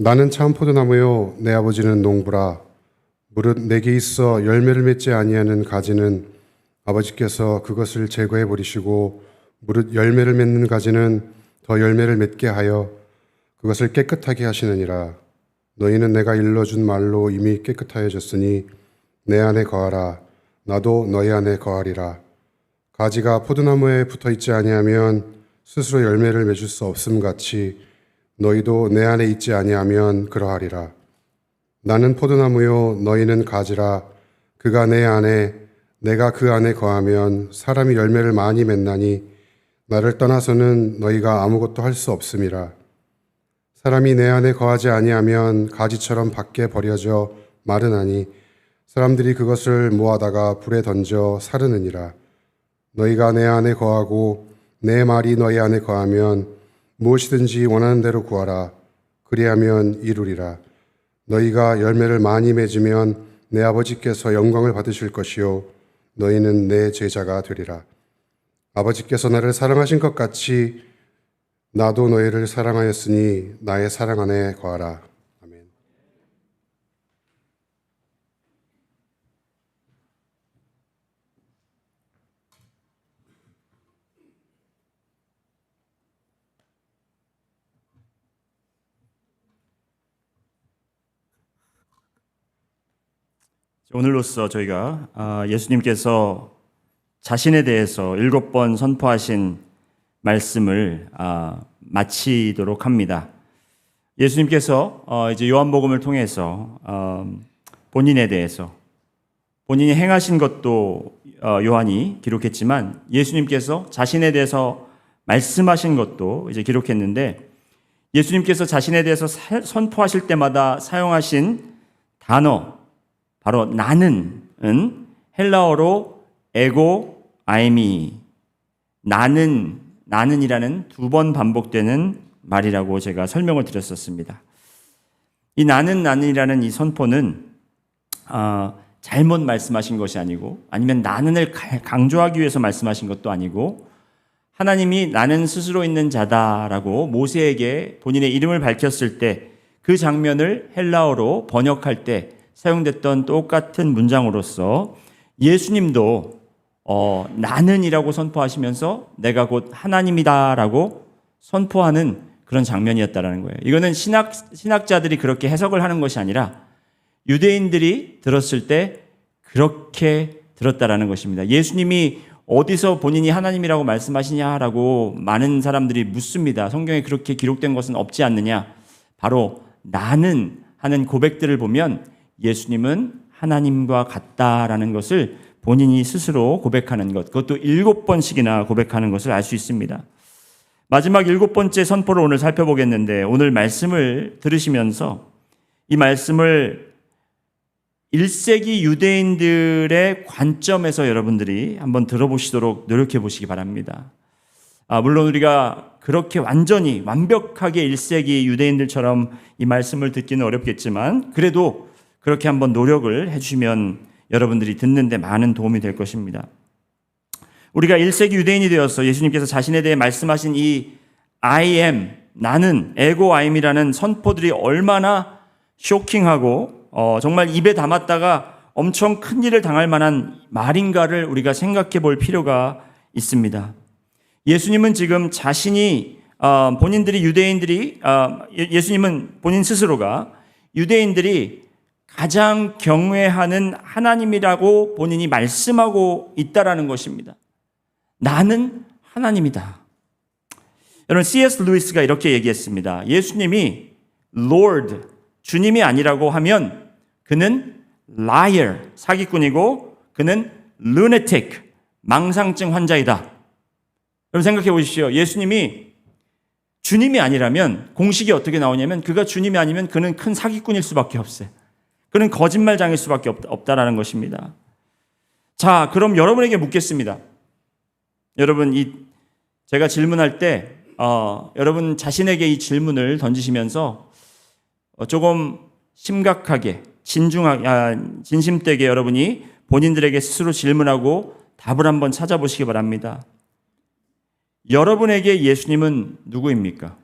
나는 참 포도나무요 내 아버지는 농부라. 무릇 내게 있어 열매를 맺지 아니하는 가지는 아버지께서 그것을 제거해 버리시고, 무릇 열매를 맺는 가지는 더 열매를 맺게 하여 그것을 깨끗하게 하시느니라. 너희는 내가 일러준 말로 이미 깨끗하여졌으니 내 안에 거하라. 나도 너희 안에 거하리라. 가지가 포도나무에 붙어 있지 아니하면 스스로 열매를 맺을 수 없음 같이 너희도 내 안에 있지 아니하면 그러하리라. 나는 포도나무요 너희는 가지라. 그가 내 안에 내가 그 안에 거하면 사람이 열매를 많이 맺나니 나를 떠나서는 너희가 아무것도 할 수 없음이라. 사람이 내 안에 거하지 아니하면 가지처럼 밖에 버려져 마르나니 사람들이 그것을 모아다가 불에 던져 사르느니라. 너희가 내 안에 거하고 내 말이 너희 안에 거하면 무엇이든지 원하는 대로 구하라. 그리하면 이루리라. 너희가 열매를 많이 맺으면 내 아버지께서 영광을 받으실 것이요 너희는 내 제자가 되리라. 아버지께서 나를 사랑하신 것 같이 나도 너희를 사랑하였으니 나의 사랑 안에 거하라. 아멘. 오늘로써 저희가 예수님께서 자신에 대해서 7번 선포하신 말씀을 마치도록 합니다. 예수님께서 이제 요한복음을 통해서 본인에 대해서 본인이 행하신 것도 요한이 기록했지만 예수님께서 자신에 대해서 말씀하신 것도 이제 기록했는데, 예수님께서 자신에 대해서 선포하실 때마다 사용하신 단어, 바로 나는은 헬라어로 에고 아이미, 나는이라는 2번 반복되는 말이라고 제가 설명을 드렸었습니다. 이 나는이라는 이 선포는 잘못 말씀하신 것이 아니고, 아니면 나는을 강조하기 위해서 말씀하신 것도 아니고, 하나님이 나는 스스로 있는 자다라고 모세에게 본인의 이름을 밝혔을 때 그 장면을 헬라어로 번역할 때 사용됐던 똑같은 문장으로서 예수님도 나는이라고 선포하시면서 내가 곧 하나님이다라고 선포하는 그런 장면이었다라는 거예요. 이거는 신학자들이 그렇게 해석을 하는 것이 아니라 유대인들이 들었을 때 그렇게 들었다라는 것입니다. 예수님이 어디서 본인이 하나님이라고 말씀하시냐라고 많은 사람들이 묻습니다. 성경에 그렇게 기록된 것은 없지 않느냐? 바로 나는 하는 고백들을 보면 예수님은 하나님과 같다라는 것을 본인이 스스로 고백하는 것, 그것도 7번씩이나 고백하는 것을 알 수 있습니다. 마지막 7번째 선포를 오늘 살펴보겠는데, 오늘 말씀을 들으시면서 이 말씀을 1세기 유대인들의 관점에서 여러분들이 한번 들어보시도록 노력해 보시기 바랍니다. 물론 우리가 그렇게 완전히 완벽하게 1세기 유대인들처럼 이 말씀을 듣기는 어렵겠지만 그래도 그렇게 한번 노력을 해주시면 여러분들이 듣는데 많은 도움이 될 것입니다. 우리가 1세기 유대인이 되어서 예수님께서 자신에 대해 말씀하신 이 I am, 나는, 에고 아임이라는 선포들이 얼마나 쇼킹하고 정말 입에 담았다가 엄청 큰 일을 당할 만한 말인가를 우리가 생각해 볼 필요가 있습니다. 예수님은 지금 자신이 예수님은 본인 스스로가 유대인들이 가장 경외하는 하나님이라고 본인이 말씀하고 있다라는 것입니다. 나는 하나님이다. 여러분, C.S. 루이스가 이렇게 얘기했습니다. 예수님이 Lord, 주님이 아니라고 하면 그는 liar, 사기꾼이고 그는 lunatic, 망상증 환자이다. 여러분 생각해 보십시오. 예수님이 주님이 아니라면 공식이 어떻게 나오냐면 그가 주님이 아니면 그는 큰 사기꾼일 수밖에 없어요. 그는 거짓말장일 수밖에 없다라는 것입니다. 자, 그럼 여러분에게 묻겠습니다. 여러분, 제가 질문할 때 여러분 자신에게 이 질문을 던지시면서 조금 심각하게, 진심되게 여러분이 본인들에게 스스로 질문하고 답을 한번 찾아보시기 바랍니다. 여러분에게 예수님은 누구입니까?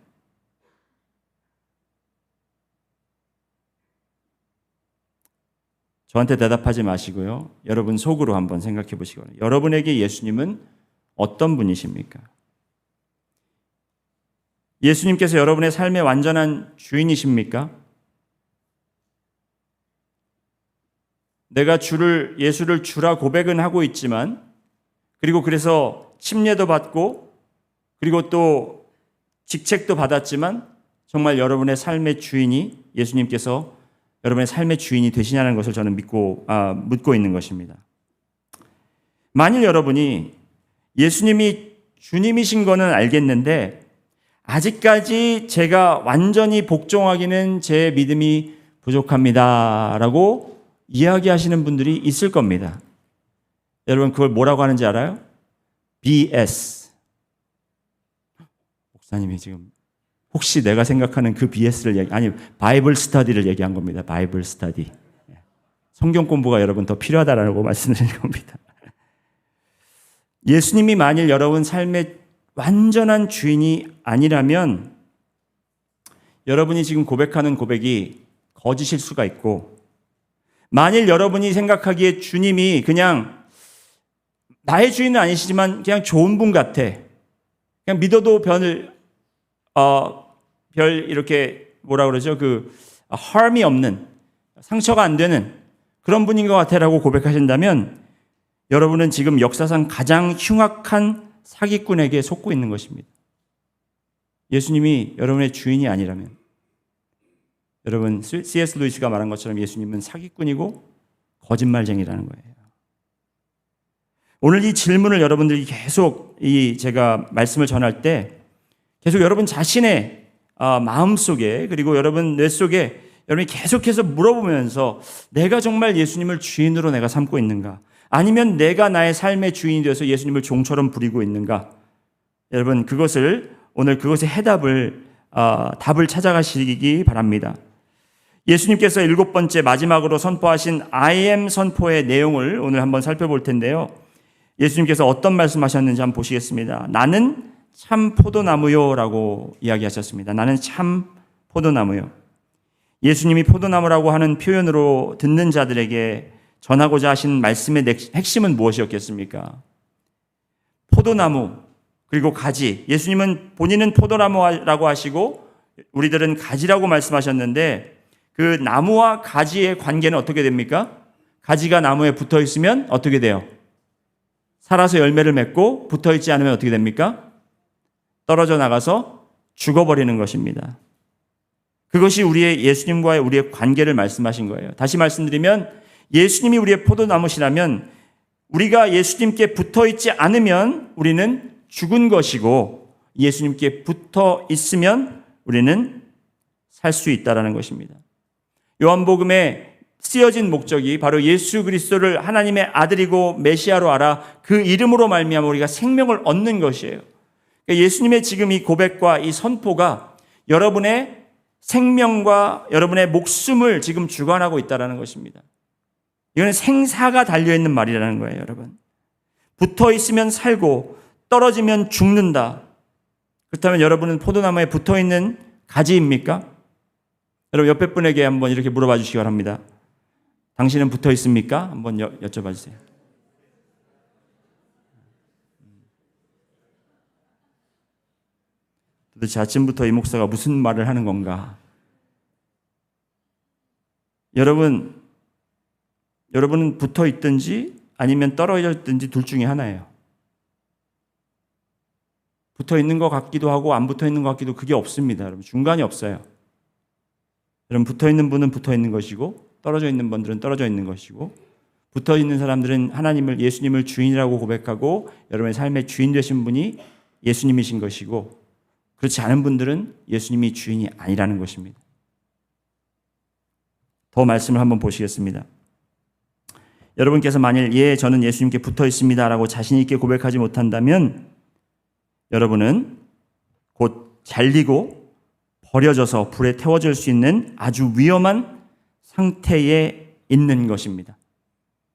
저한테 대답하지 마시고요. 여러분 속으로 한번 생각해 보시기 바랍니다. 여러분에게 예수님은 어떤 분이십니까? 예수님께서 여러분의 삶의 완전한 주인이십니까? 내가 예수를 주라 고백은 하고 있지만, 그리고 그래서 침례도 받고, 그리고 또 직책도 받았지만, 정말 여러분의 삶의 주인이 예수님께서 여러분의 삶의 주인이 되시냐는 것을 저는 묻고 있는 것입니다. 만일 여러분이 예수님이 주님이신 거는 알겠는데 아직까지 제가 완전히 복종하기는 제 믿음이 부족합니다 라고 이야기하시는 분들이 있을 겁니다. 여러분 그걸 뭐라고 하는지 알아요? BS. 목사님이 지금 혹시 내가 생각하는 그 BS를 바이블 스터디를 얘기한 겁니다. 바이블 스터디. 성경 공부가 여러분 더 필요하다라고 말씀드린 겁니다. 예수님이 만일 여러분 삶의 완전한 주인이 아니라면 여러분이 지금 고백하는 고백이 거짓일 수가 있고, 만일 여러분이 생각하기에 주님이 그냥 나의 주인은 아니시지만 그냥 좋은 분 같아, 그냥 믿어도 별 이렇게 뭐라 그러죠? harm이 없는, 상처가 안 되는 그런 분인 것 같아라고 고백하신다면 여러분은 지금 역사상 가장 흉악한 사기꾼에게 속고 있는 것입니다. 예수님이 여러분의 주인이 아니라면, 여러분 C.S. 루이스가 말한 것처럼 예수님은 사기꾼이고 거짓말쟁이라는 거예요. 오늘 이 질문을 여러분들이 계속 제가 말씀을 전할 때 계속 여러분 자신의 마음속에, 그리고 여러분 뇌 속에 여러분이 계속해서 물어보면서 내가 정말 예수님을 주인으로 내가 삼고 있는가? 아니면 내가 나의 삶의 주인이 되어서 예수님을 종처럼 부리고 있는가? 여러분 오늘 그것의 답을 찾아가시기 바랍니다. 예수님께서 7번째 마지막으로 선포하신 I am 선포의 내용을 오늘 한번 살펴볼 텐데요. 예수님께서 어떤 말씀하셨는지 한번 보시겠습니다. 나는 참 포도나무요 라고 이야기하셨습니다. 나는 참 포도나무요. 예수님이 포도나무라고 하는 표현으로 듣는 자들에게 전하고자 하신 말씀의 핵심은 무엇이었겠습니까? 포도나무 그리고 가지. 예수님은 본인은 포도나무라고 하시고 우리들은 가지라고 말씀하셨는데 그 나무와 가지의 관계는 어떻게 됩니까? 가지가 나무에 붙어 있으면 어떻게 돼요? 살아서 열매를 맺고 붙어 있지 않으면 어떻게 됩니까? 떨어져 나가서 죽어버리는 것입니다. 그것이 예수님과의 우리의 관계를 말씀하신 거예요. 다시 말씀드리면 예수님이 우리의 포도나무시라면 우리가 예수님께 붙어 있지 않으면 우리는 죽은 것이고 예수님께 붙어 있으면 우리는 살 수 있다라는 것입니다. 요한복음에 쓰여진 목적이 바로 예수 그리스도를 하나님의 아들이고 메시아로 알아 그 이름으로 말미암아 우리가 생명을 얻는 것이에요. 그러니까 예수님의 지금 이 고백과 이 선포가 여러분의 생명과 여러분의 목숨을 지금 주관하고 있다는 것입니다. 이거는 생사가 달려있는 말이라는 거예요, 여러분. 붙어 있으면 살고 떨어지면 죽는다. 그렇다면 여러분은 포도나무에 붙어 있는 가지입니까? 여러분 옆에 분에게 한번 이렇게 물어봐 주시기 바랍니다. 당신은 붙어 있습니까? 한번 여쭤봐 주세요. 도대체 아침부터 이 목사가 무슨 말을 하는 건가? 여러분은 붙어 있든지 아니면 떨어져 있든지 둘 중에 하나예요. 붙어 있는 것 같기도 하고 안 붙어 있는 것 같기도 그게 없습니다. 여러분 중간이 없어요. 여러분 붙어 있는 분은 붙어 있는 것이고 떨어져 있는 분들은 떨어져 있는 것이고 붙어 있는 사람들은 예수님을 주인이라고 고백하고 여러분의 삶의 주인 되신 분이 예수님이신 것이고 그렇지 않은 분들은 예수님이 주인이 아니라는 것입니다. 더 말씀을 한번 보시겠습니다. 여러분께서 만일 저는 예수님께 붙어 있습니다라고 자신 있게 고백하지 못한다면 여러분은 곧 잘리고 버려져서 불에 태워질 수 있는 아주 위험한 상태에 있는 것입니다.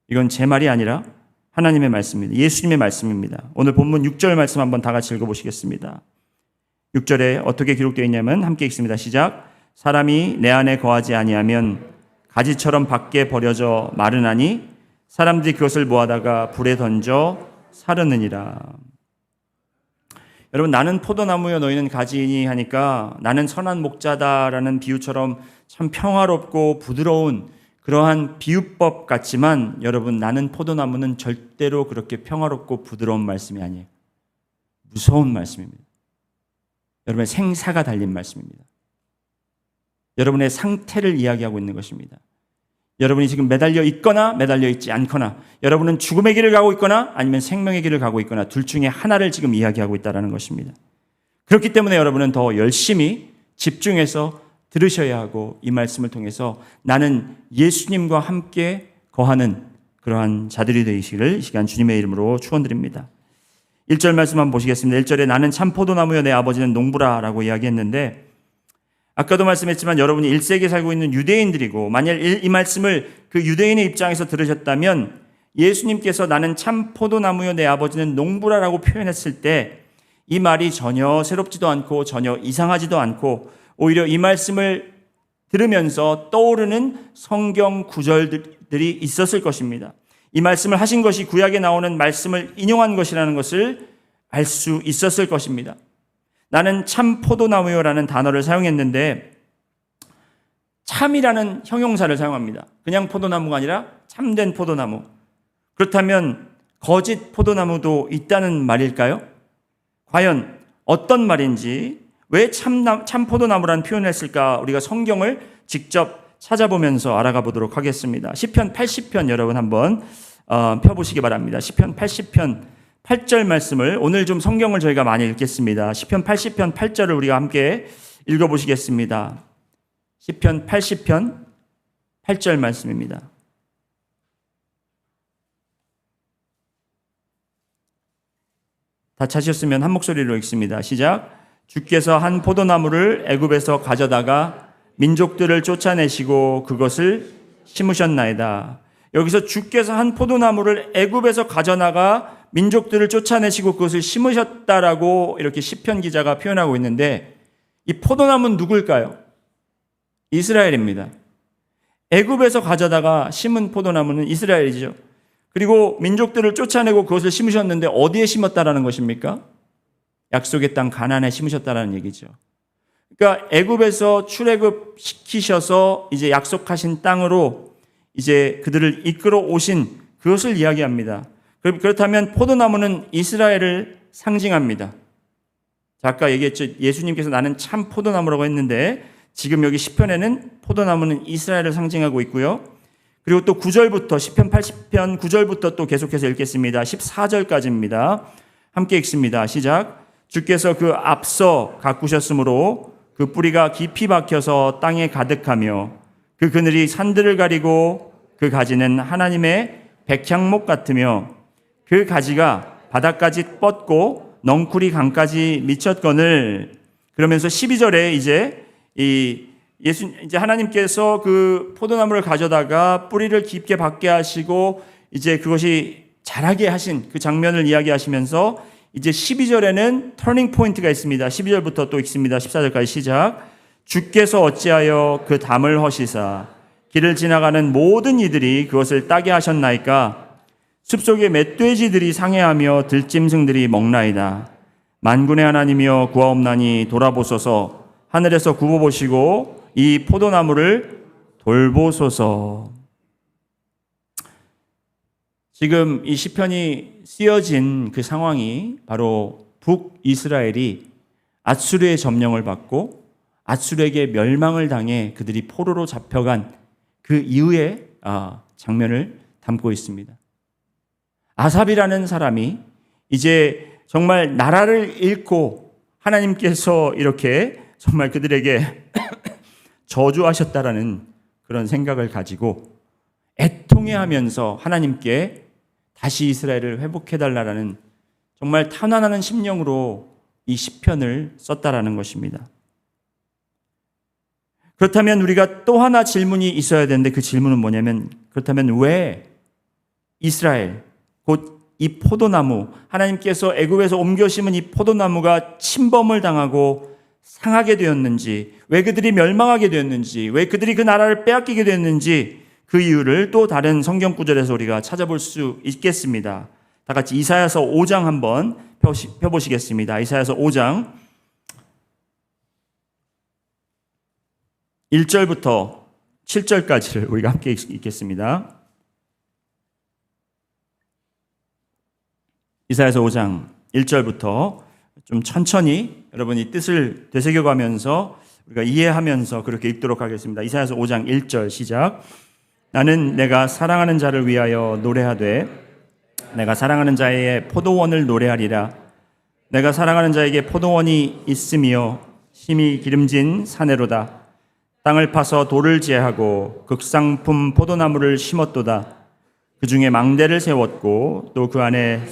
이건 제 말이 아니라 하나님의 말씀입니다. 예수님의 말씀입니다. 오늘 본문 6절 말씀 한번 다 같이 읽어보시겠습니다. 6절에 어떻게 기록되어 있냐면 함께 읽습니다. 시작. 사람이 내 안에 거하지 아니하면 가지처럼 밖에 버려져 마르나니 사람들이 그것을 모아다가 불에 던져 사르느니라. 여러분, 나는 포도나무여 너희는 가지이니 하니까 나는 선한 목자다라는 비유처럼 참 평화롭고 부드러운 그러한 비유법 같지만 여러분, 나는 포도나무는 절대로 그렇게 평화롭고 부드러운 말씀이 아니에요. 무서운 말씀입니다. 여러분의 생사가 달린 말씀입니다. 여러분의 상태를 이야기하고 있는 것입니다. 여러분이 지금 매달려 있거나 매달려 있지 않거나, 여러분은 죽음의 길을 가고 있거나 아니면 생명의 길을 가고 있거나, 둘 중에 하나를 지금 이야기하고 있다는 것입니다. 그렇기 때문에 여러분은 더 열심히 집중해서 들으셔야 하고, 이 말씀을 통해서 나는 예수님과 함께 거하는 그러한 자들이 되시기를 이 시간 주님의 이름으로 축원드립니다. 1절 말씀 한번 보시겠습니다. 1절에 나는 참 포도나무여 내 아버지는 농부라 라고 이야기했는데, 아까도 말씀했지만 여러분이 1세기에 살고 있는 유대인들이고, 만약 이 말씀을 그 유대인의 입장에서 들으셨다면 예수님께서 나는 참 포도나무여 내 아버지는 농부라라고 표현했을 때 이 말이 전혀 새롭지도 않고 전혀 이상하지도 않고, 오히려 이 말씀을 들으면서 떠오르는 성경 구절들이 있었을 것입니다. 이 말씀을 하신 것이 구약에 나오는 말씀을 인용한 것이라는 것을 알 수 있었을 것입니다. 나는 참 포도나무요라는 단어를 사용했는데, 참이라는 형용사를 사용합니다. 그냥 포도나무가 아니라 참된 포도나무. 그렇다면 거짓 포도나무도 있다는 말일까요? 과연 어떤 말인지, 왜 참 포도나무라는 표현을 했을까? 우리가 성경을 직접 찾아보면서 알아가 보도록 하겠습니다. 시편 80편 여러분 한번 펴보시기 바랍니다. 시편 80편 8절 말씀을, 오늘 좀 성경을 저희가 많이 읽겠습니다. 시편 80편 8절을 우리가 함께 읽어보시겠습니다. 시편 80편 8절 말씀입니다. 다 찾으셨으면 한 목소리로 읽습니다. 시작. 주께서 한 포도나무를 애굽에서 가져다가 민족들을 쫓아내시고 그것을 심으셨나이다. 여기서 주께서 한 포도나무를 애굽에서 가져나가 민족들을 쫓아내시고 그것을 심으셨다라고 이렇게 시편 기자가 표현하고 있는데, 이 포도나무는 누굴까요? 이스라엘입니다. 애굽에서 가져다가 심은 포도나무는 이스라엘이죠. 그리고 민족들을 쫓아내고 그것을 심으셨는데 어디에 심었다라는 것입니까? 약속의 땅 가나안에 심으셨다라는 얘기죠. 그러니까 애굽에서 출애굽 시키셔서 이제 약속하신 땅으로 이제 그들을 이끌어 오신 그것을 이야기합니다. 그렇다면 포도나무는 이스라엘을 상징합니다. 자, 아까 얘기했죠. 예수님께서 나는 참 포도나무라고 했는데, 지금 여기 시편에는 포도나무는 이스라엘을 상징하고 있고요. 그리고 또 9절부터, 시편 80편 9절부터 또 계속해서 읽겠습니다. 14절까지입니다. 함께 읽습니다. 시작. 주께서 그 앞서 가꾸셨으므로 그 뿌리가 깊이 박혀서 땅에 가득하며 그 그늘이 산들을 가리고 그 가지는 하나님의 백향목 같으며 그 가지가 바닥까지 뻗고 넝쿨이 강까지 미쳤거늘. 그러면서 12절에 이제 이제 하나님께서 그 포도나무를 가져다가 뿌리를 깊게 박게 하시고 이제 그것이 자라게 하신 그 장면을 이야기하시면서 이제 12절에는 터닝 포인트가 있습니다. 12절부터 또 읽습니다. 14절까지 시작. 주께서 어찌하여 그 담을 허시사 길을 지나가는 모든 이들이 그것을 따게 하셨나이까? 숲속의 멧돼지들이 상해하며 들짐승들이 먹나이다. 만군의 하나님이여 구하옵나니 돌아보소서. 하늘에서 굽어보시고 이 포도나무를 돌보소서. 지금 이 시편이 쓰여진 그 상황이 바로 북이스라엘이 앗수르의 점령을 받고 앗수르에게 멸망을 당해 그들이 포로로 잡혀간 그 이후의 장면을 담고 있습니다. 아삽이라는 사람이 이제 정말 나라를 잃고 하나님께서 이렇게 정말 그들에게 저주하셨다라는 그런 생각을 가지고 애통해하면서 하나님께 다시 이스라엘을 회복해달라는 정말 탄환하는 심령으로 이 시편을 썼다라는 것입니다. 그렇다면 우리가 또 하나 질문이 있어야 되는데, 그 질문은 뭐냐면, 그렇다면 왜 이스라엘, 곧 이 포도나무, 하나님께서 애굽에서 옮겨 심은 이 포도나무가 침범을 당하고 상하게 되었는지, 왜 그들이 멸망하게 되었는지, 왜 그들이 그 나라를 빼앗기게 되었는지 그 이유를 또 다른 성경 구절에서 우리가 찾아볼 수 있겠습니다. 다 같이 이사야서 5장 한번 펴보시겠습니다. 이사야서 5장 1절부터 7절까지를 우리가 함께 읽겠습니다. 이사야서 5장 1절부터 좀 천천히 여러분이 뜻을 되새겨가면서 우리가 이해하면서 그렇게 읽도록 하겠습니다. 이사야서 5장 1절 시작. 나는 내가 사랑하는 자를 위하여 노래하되 내가 사랑하는 자의 포도원을 노래하리라. 내가 사랑하는 자에게 포도원이 있으며 심히 기름진 사내로다. 땅을 파서 돌을 제하고 극상품 포도나무를 심었도다. 그 중에 망대를 세웠고 또 그 안에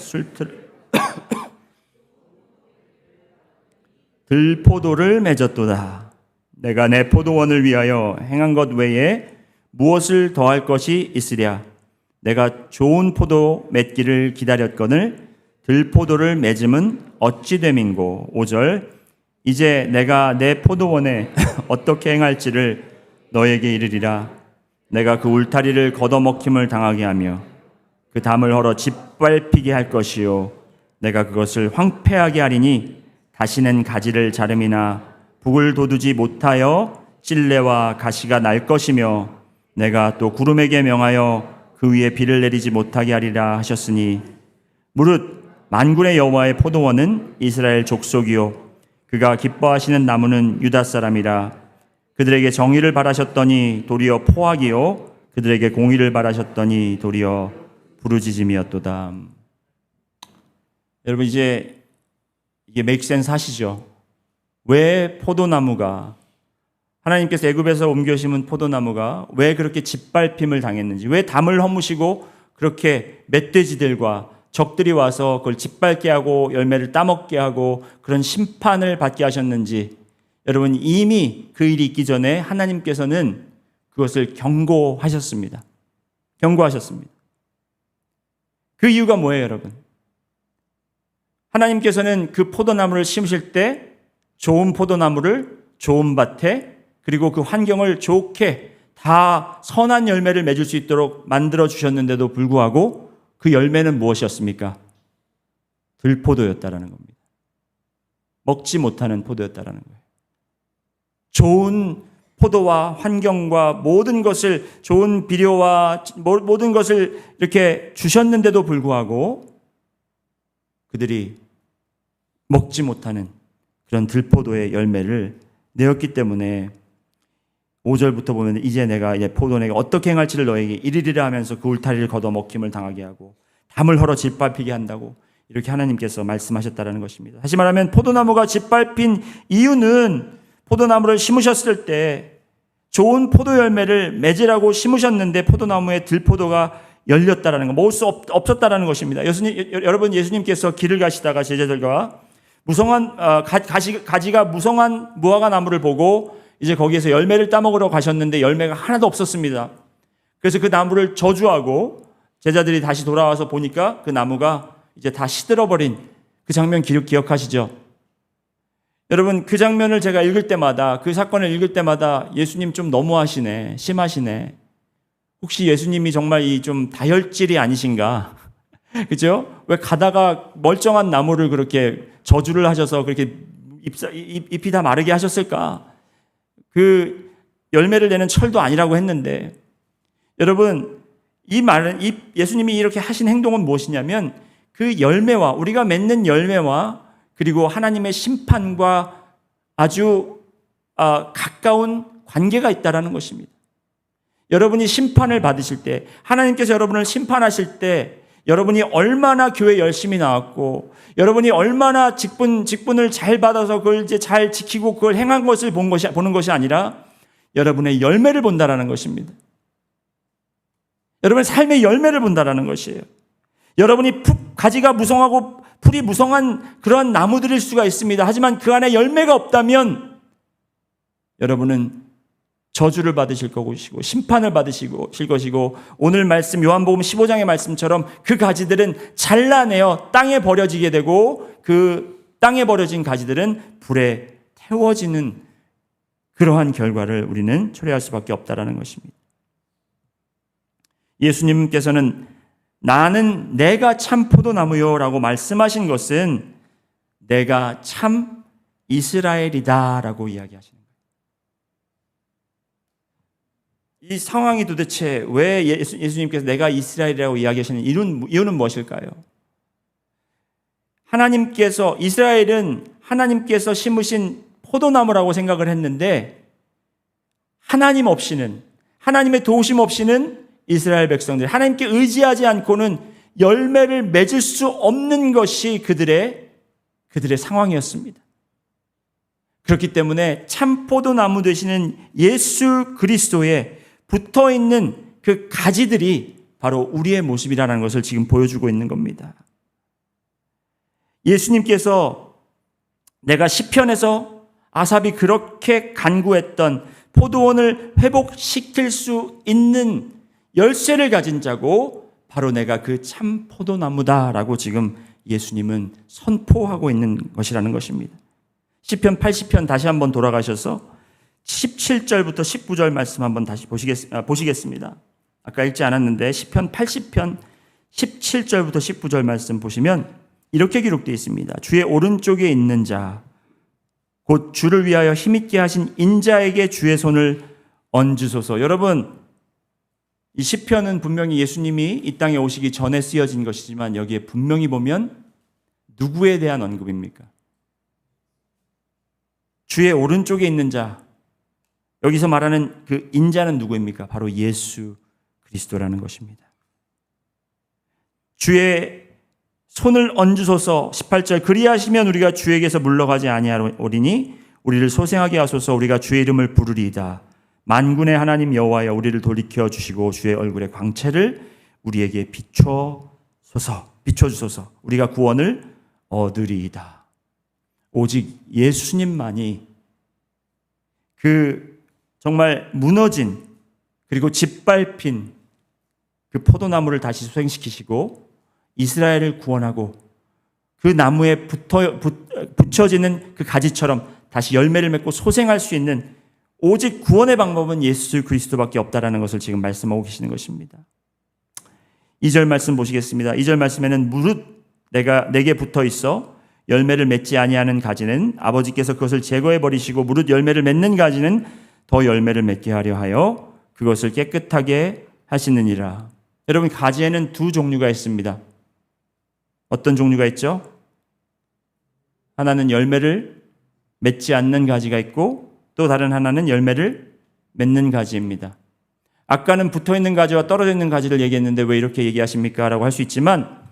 들포도를 맺었도다. 내가 내 포도원을 위하여 행한 것 외에 무엇을 더할 것이 있으랴. 내가 좋은 포도 맺기를 기다렸거늘 들포도를 맺음은 어찌 됨인고. 5절 이제 내가 내 포도원에 어떻게 행할지를 너에게 이르리라. 내가 그 울타리를 걷어먹힘을 당하게 하며 그 담을 헐어 짓밟히게 할 것이요 내가 그것을 황폐하게 하리니 다시는 가지를 자름이나 북을 돋우지 못하여 찔레와 가시가 날 것이며 내가 또 구름에게 명하여 그 위에 비를 내리지 못하게 하리라 하셨으니 무릇 만군의 여호와의 포도원은 이스라엘 족속이요 그가 기뻐하시는 나무는 유다 사람이라. 그들에게 정의를 바라셨더니 도리어 포악이요 그들에게 공의를 바라셨더니 도리어 부르짖음이었도다. 여러분 이제 이게 make sense 하시죠? 왜 포도나무가 하나님께서 애굽에서 옮겨 심은 포도나무가 왜 그렇게 짓밟힘을 당했는지, 왜 담을 허무시고 그렇게 멧돼지들과 적들이 와서 그걸 짓밟게 하고 열매를 따먹게 하고 그런 심판을 받게 하셨는지, 여러분 이미 그 일이 있기 전에 하나님께서는 그것을 경고하셨습니다. 경고하셨습니다. 그 이유가 뭐예요, 여러분? 하나님께서는 그 포도나무를 심으실 때 좋은 포도나무를 좋은 밭에 그리고 그 환경을 좋게 다 선한 열매를 맺을 수 있도록 만들어 주셨는데도 불구하고 그 열매는 무엇이었습니까? 들포도였다라는 겁니다. 먹지 못하는 포도였다라는 거예요. 좋은 포도와 환경과 모든 것을, 좋은 비료와 모든 것을 이렇게 주셨는데도 불구하고 그들이 먹지 못하는 그런 들포도의 열매를 내었기 때문에 5절부터 보면 이제 내가 포도원에게 어떻게 행할지를 너에게 이르리라 하면서 그 울타리를 걷어먹힘을 당하게 하고 담을 헐어 짓밟히게 한다고 이렇게 하나님께서 말씀하셨다는 것입니다. 다시 말하면 포도나무가 짓밟힌 이유는 포도나무를 심으셨을 때 좋은 포도 열매를 맺으라고 심으셨는데 포도나무에 들포도가 열렸다라는 거, 먹을 수 없었다라는 것입니다. 여러분 예수님께서 길을 가시다가 제자들과 무성한 가지가 무성한 무화과 나무를 보고 이제 거기에서 열매를 따먹으러 가셨는데 열매가 하나도 없었습니다. 그래서 그 나무를 저주하고 제자들이 다시 돌아와서 보니까 그 나무가 이제 다 시들어버린 그 장면 기억하시죠? 여러분 그 장면을 제가 읽을 때마다, 그 사건을 읽을 때마다 예수님 좀 너무하시네, 심하시네. 혹시 예수님이 정말 이 좀 다혈질이 아니신가? 그죠? 왜 가다가 멀쩡한 나무를 그렇게 저주를 하셔서 그렇게 잎이 다 마르게 하셨을까? 그 열매를 내는 철도 아니라고 했는데, 여러분 이 말은, 예수님이 이렇게 하신 행동은 무엇이냐면 그 열매와, 우리가 맺는 열매와 그리고 하나님의 심판과 아주 가까운 관계가 있다라는 것입니다. 여러분이 심판을 받으실 때, 하나님께서 여러분을 심판하실 때 여러분이 얼마나 교회 열심히 나왔고 여러분이 얼마나 직분을 잘 받아서 그걸 이제 잘 지키고 그걸 행한 것을 보는 것이 아니라 여러분의 열매를 본다라는 것입니다. 여러분의 삶의 열매를 본다라는 것이에요. 여러분이 가지가 무성하고 풀이 무성한 그러한 나무들일 수가 있습니다. 하지만 그 안에 열매가 없다면 여러분은 저주를 받으실 것이고 심판을 받으실 것이고, 오늘 말씀 요한복음 15장의 말씀처럼 그 가지들은 잘라내어 땅에 버려지게 되고 그 땅에 버려진 가지들은 불에 태워지는 그러한 결과를 우리는 초래할 수밖에 없다라는 것입니다. 예수님께서는 나는 내가 참 포도나무요라고 말씀하신 것은 내가 참 이스라엘이다라고 이야기하시는 거예요. 이 상황이 도대체 왜 예수님께서 내가 이스라엘이라고 이야기하시는 이유는 무엇일까요? 하나님께서, 이스라엘은 하나님께서 심으신 포도나무라고 생각을 했는데 하나님 없이는, 하나님의 도우심 없이는 이스라엘 백성들, 하나님께 의지하지 않고는 열매를 맺을 수 없는 것이 그들의 상황이었습니다. 그렇기 때문에 참 포도나무 되시는 예수 그리스도에 붙어있는 그 가지들이 바로 우리의 모습이라는 것을 지금 보여주고 있는 겁니다. 예수님께서 내가 시편에서 아삽이 그렇게 간구했던 포도원을 회복시킬 수 있는 열쇠를 가진 자고 바로 내가 그 참 포도나무다라고 지금 예수님은 선포하고 있는 것이라는 것입니다. 시편 80편 다시 한번 돌아가셔서 17절부터 19절 말씀 한번 다시 보시겠습니다. 아까 읽지 않았는데 시편 80편 17절부터 19절 말씀 보시면 이렇게 기록되어 있습니다. 주의 오른쪽에 있는 자, 곧 주를 위하여 힘있게 하신 인자에게 주의 손을 얹으소서. 여러분, 이 시편은 분명히 예수님이 이 땅에 오시기 전에 쓰여진 것이지만 여기에 분명히 보면 누구에 대한 언급입니까? 주의 오른쪽에 있는 자, 여기서 말하는 그 인자는 누구입니까? 바로 예수 그리스도라는 것입니다. 주의 손을 얹으소서. 18절 그리하시면 우리가 주에게서 물러가지 아니하오리니 우리를 소생하게 하소서. 우리가 주의 이름을 부르리이다. 만군의 하나님 여호와여, 우리를 돌이켜 주시고 주의 얼굴의 광채를 우리에게 비춰주소서. 우리가 구원을 얻으리이다. 오직 예수님만이 그 정말 무너진 그리고 짓밟힌 그 포도나무를 다시 소생시키시고 이스라엘을 구원하고 그 나무에 붙여지는 그 가지처럼 다시 열매를 맺고 소생할 수 있는 오직 구원의 방법은 예수 그리스도밖에 없다라는 것을 지금 말씀하고 계시는 것입니다. 2절 말씀 보시겠습니다. 2절 말씀에는 무릇 내게 붙어 있어 열매를 맺지 아니하는 가지는 아버지께서 그것을 제거해 버리시고 무릇 열매를 맺는 가지는 더 열매를 맺게 하려 하여 그것을 깨끗하게 하시느니라. 여러분, 가지에는 두 종류가 있습니다. 어떤 종류가 있죠? 하나는 열매를 맺지 않는 가지가 있고 또 다른 하나는 열매를 맺는 가지입니다. 아까는 붙어있는 가지와 떨어져 있는 가지를 얘기했는데 왜 이렇게 얘기하십니까? 라고 할 수 있지만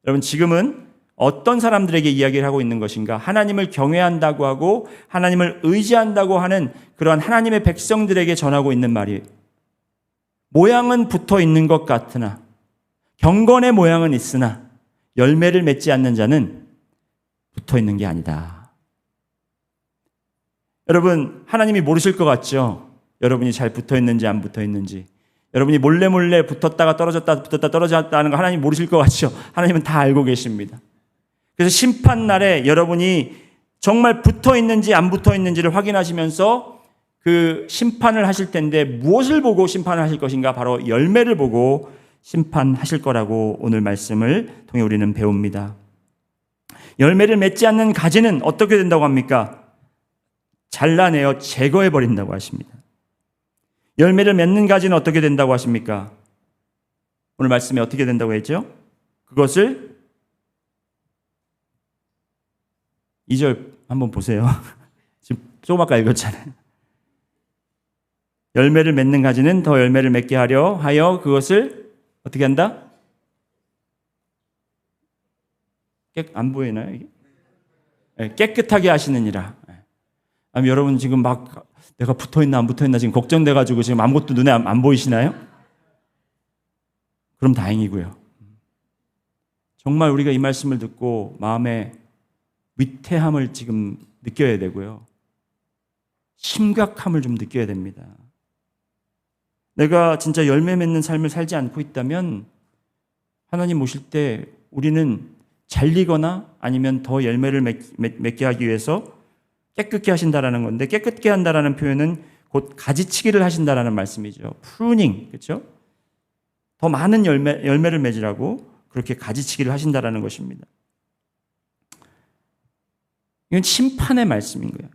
여러분, 지금은 어떤 사람들에게 이야기를 하고 있는 것인가? 하나님을 경외한다고 하고 하나님을 의지한다고 하는 그러한 하나님의 백성들에게 전하고 있는 말이에요. 모양은 붙어 있는 것 같으나, 경건의 모양은 있으나 열매를 맺지 않는 자는 붙어 있는 게 아니다. 여러분, 하나님이 모르실 것 같죠? 여러분이 잘 붙어 있는지 안 붙어 있는지. 여러분이 몰래 붙었다가 떨어졌다 붙었다 떨어졌다 하는 거 하나님 모르실 것 같죠? 하나님은 다 알고 계십니다. 그래서 심판날에 여러분이 정말 붙어 있는지 안 붙어 있는지를 확인하시면서 그 심판을 하실 텐데 무엇을 보고 심판을 하실 것인가? 바로 열매를 보고 심판하실 거라고 오늘 말씀을 통해 우리는 배웁니다. 열매를 맺지 않는 가지는 어떻게 된다고 합니까? 잘라내어 제거해 버린다고 하십니다. 열매를 맺는 가지는 어떻게 된다고 하십니까? 오늘 말씀에 어떻게 된다고 했죠? 그것을 2절 한번 보세요. 지금 조금 아까 읽었잖아요. 열매를 맺는 가지는 더 열매를 맺게 하려 하여 그것을 어떻게 한다? 안 보이나요? 이게? 깨끗하게 하시느니라. 아니, 여러분 지금 막 내가 붙어있나 안 붙어있나 지금 걱정돼가지고 지금 아무것도 눈에 안 보이시나요? 그럼 다행이고요. 정말 우리가 이 말씀을 듣고 마음에 위태함을 지금 느껴야 되고요. 심각함을 좀 느껴야 됩니다. 내가 진짜 열매 맺는 삶을 살지 않고 있다면 하나님 오실 때 우리는 잘리거나 아니면 더 열매를 맺게 하기 위해서 깨끗게 하신다라는 건데, 깨끗게 한다라는 표현은 곧 가지치기를 하신다라는 말씀이죠. 프루닝, 그렇죠? 더 많은 열매를 맺으라고 그렇게 가지치기를 하신다라는 것입니다. 이건 심판의 말씀인 거예요.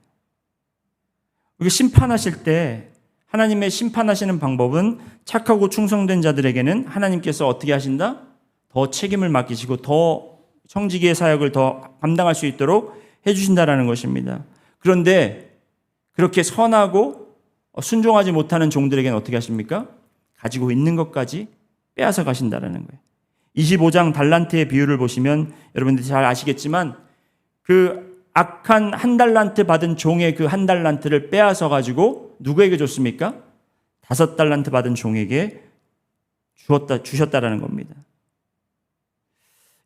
우리가 심판하실 때 하나님의 심판하시는 방법은 착하고 충성된 자들에게는 하나님께서 어떻게 하신다? 더 책임을 맡기시고 더 청지기의 사역을 더 감당할 수 있도록 해주신다라는 것입니다. 그런데 그렇게 선하고 순종하지 못하는 종들에게는 어떻게 하십니까? 가지고 있는 것까지 빼앗아 가신다라는 거예요. 25장 달란트의 비유를 보시면 여러분들이 잘 아시겠지만 그 악한 한 달란트 받은 종의 그 한 달란트를 빼앗아 가지고 누구에게 줬습니까? 5달란트 받은 종에게 주셨다라는 겁니다.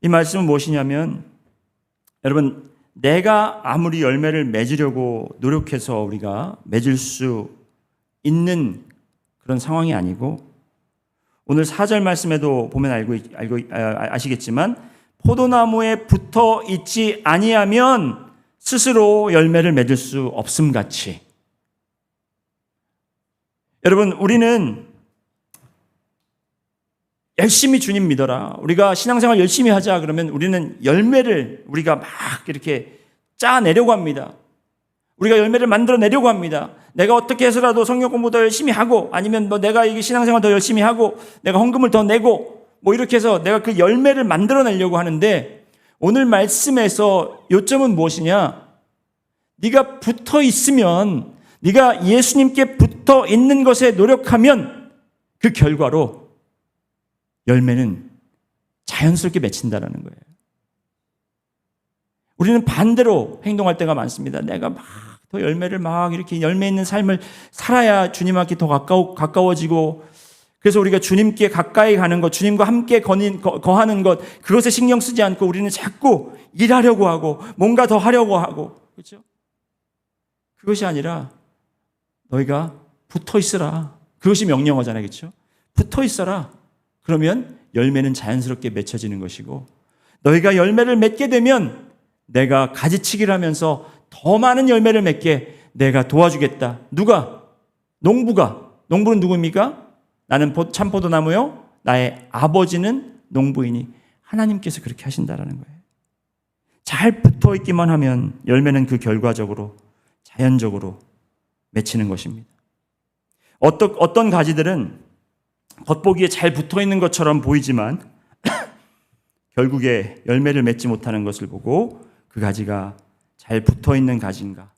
이 말씀은 무엇이냐면 여러분, 내가 아무리 열매를 맺으려고 노력해서 우리가 맺을 수 있는 그런 상황이 아니고, 오늘 4절 말씀에도 보면 아시겠지만 포도나무에 붙어 있지 아니하면 스스로 열매를 맺을 수 없음같이, 여러분, 우리는 열심히 주님 믿어라, 우리가 신앙생활 열심히 하자 그러면 우리는 열매를 우리가 막 이렇게 짜내려고 합니다. 우리가 열매를 만들어내려고 합니다. 내가 어떻게 해서라도 성경 공부 더 열심히 하고, 아니면 뭐 내가 이게 신앙생활 더 열심히 하고, 내가 헌금을 더 내고, 뭐 이렇게 해서 내가 그 열매를 만들어내려고 하는데, 오늘 말씀에서 요점은 무엇이냐? 네가 붙어 있으면, 네가 예수님께 붙어 있는 것에 노력하면 그 결과로 열매는 자연스럽게 맺힌다라는 거예요. 우리는 반대로 행동할 때가 많습니다. 내가 막 더 열매를 막 이렇게 열매 있는 삶을 살아야 주님께 더 가까워지고, 그래서 우리가 주님께 가까이 가는 것, 주님과 함께 거하는 것, 그것에 신경 쓰지 않고 우리는 자꾸 일하려고 하고 뭔가 더 하려고 하고, 그렇죠? 그것이 아니라 너희가 붙어 있으라. 그것이 명령어잖아요, 그렇죠? 붙어 있어라. 그러면 열매는 자연스럽게 맺혀지는 것이고, 너희가 열매를 맺게 되면 내가 가지치기를 하면서 더 많은 열매를 맺게 내가 도와주겠다. 누가? 농부는 누구입니까? 나는 참포도나무요, 나의 아버지는 농부이니. 하나님께서 그렇게 하신다라는 거예요. 잘 붙어 있기만 하면 열매는 그 결과적으로 자연적으로 맺히는 것입니다. 어떤 가지들은 겉보기에 잘 붙어 있는 것처럼 보이지만 결국에 열매를 맺지 못하는 것을 보고 그 가지가 잘 붙어 있는 가지인가,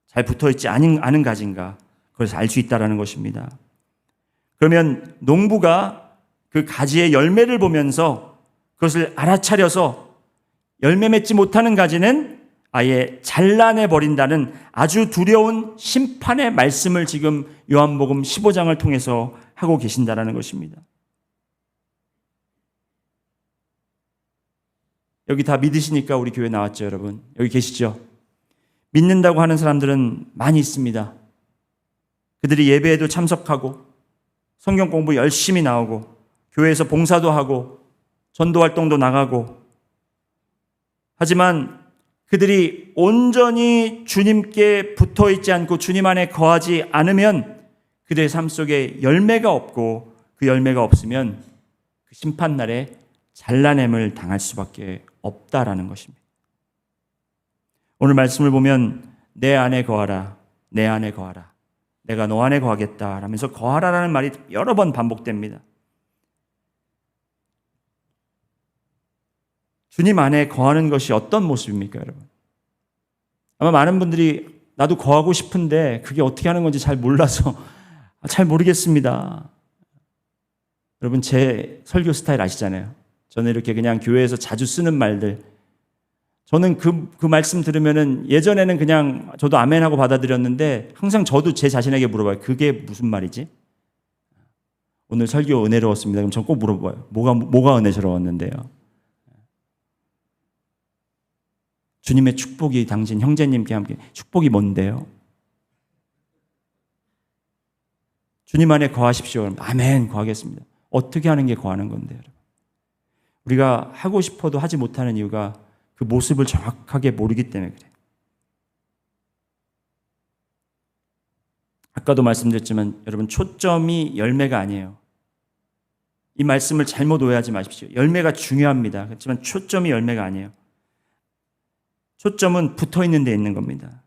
잘 붙어 있지 않은 가지인가, 그것을 알 수 있다는 것입니다. 그러면 농부가 그 가지의 열매를 보면서 그것을 알아차려서 열매 맺지 못하는 가지는 아예 잘라내 버린다는 아주 두려운 심판의 말씀을 지금 요한복음 15장을 통해서 하고 계신다는 것입니다. 여기 다 믿으시니까 우리 교회 나왔죠, 여러분? 여기 계시죠? 믿는다고 하는 사람들은 많이 있습니다. 그들이 예배에도 참석하고 성경 공부 열심히 나오고 교회에서 봉사도 하고 전도 활동도 나가고, 하지만 그들이 온전히 주님께 붙어 있지 않고 주님 안에 거하지 않으면 그들의 삶 속에 열매가 없고, 그 열매가 없으면 그 심판날에 잘라냄을 당할 수밖에 없다라는 것입니다. 오늘 말씀을 보면 내 안에 거하라, 내 안에 거하라, 내가 너 안에 거하겠다 라면서 거하라라는 말이 여러 번 반복됩니다. 주님 안에 거하는 것이 어떤 모습입니까, 여러분? 아마 많은 분들이 나도 거하고 싶은데 그게 어떻게 하는 건지 잘 몰라서 잘 모르겠습니다. 여러분, 제 설교 스타일 아시잖아요. 저는 이렇게 그냥 교회에서 자주 쓰는 말들, 저는 그 말씀 들으면은 예전에는 그냥 저도 아멘하고 받아들였는데 항상 저도 제 자신에게 물어봐요. 그게 무슨 말이지? 오늘 설교 은혜로웠습니다. 그럼 전 꼭 물어봐요. 뭐가 은혜스러웠는데요? 주님의 축복이 당신 형제님께 함께, 축복이 뭔데요? 주님 안에 거하십시오. 그럼 아멘, 거하겠습니다. 어떻게 하는 게 거하는 건데요, 여러분? 우리가 하고 싶어도 하지 못하는 이유가 그 모습을 정확하게 모르기 때문에 그래요. 아까도 말씀드렸지만 여러분 초점이 열매가 아니에요. 이 말씀을 잘못 오해하지 마십시오. 열매가 중요합니다. 그렇지만 초점이 열매가 아니에요. 초점은 붙어 있는 데 있는 겁니다.